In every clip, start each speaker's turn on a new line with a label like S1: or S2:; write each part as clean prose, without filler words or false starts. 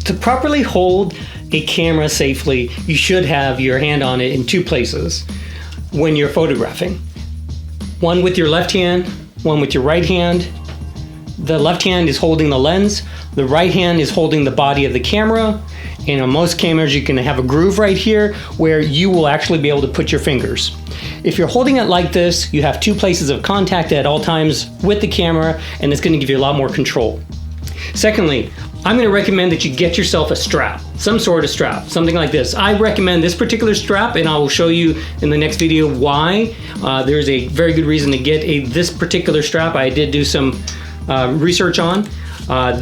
S1: To properly hold a camera safely, you should have your hand on it in two places when you're photographing. One with your left hand, one with your right hand. The left hand is holding the lens, the right hand is holding the body of the camera, and on most cameras you can have a groove right here where you will actually be able to put your fingers. If you're holding it like this, you have two places of contact at all times with the camera, and it's going to give you a lot more control. Secondly, I'm going to recommend that you get yourself a strap, some sort of strap, something like this. I recommend this particular strap, and I will show you in the next video why. There's a very good reason to get this particular strap. I did do some research on.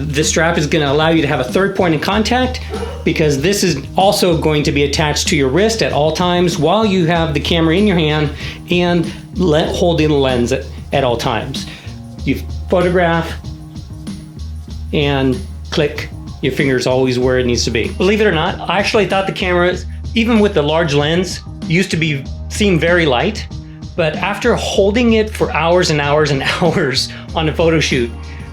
S1: This strap is going to allow you to have a third point of contact, because this is also going to be attached to your wrist at all times while you have the camera in your hand and holding the lens at all times. You photograph and click, your finger's always where it needs to be. Believe it or not, I actually thought the cameras, even with the large lens, used to seem very light, but after holding it for hours and hours and hours on a photo shoot,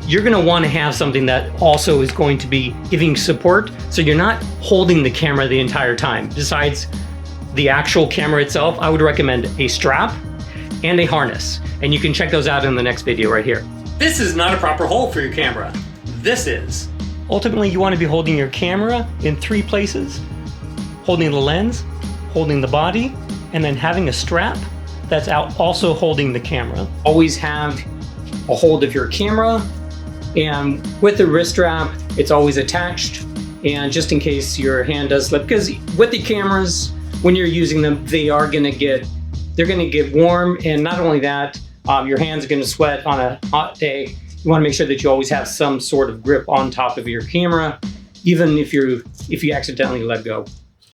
S1: you're gonna wanna have something that also is going to be giving support, so you're not holding the camera the entire time. Besides the actual camera itself, I would recommend a strap and a harness, and you can check those out in the next video right here. This is not a proper hold for your camera. This is. Ultimately, you want to be holding your camera in three places: holding the lens, holding the body, and then having a strap that's also holding the camera. Always have a hold of your camera, and with the wrist strap, it's always attached, and just in case your hand does slip, because with the cameras, when you're using them, they're gonna get warm, and not only that, your hands are gonna sweat on a hot day. You want to make sure that you always have some sort of grip on top of your camera, even if you accidentally let go.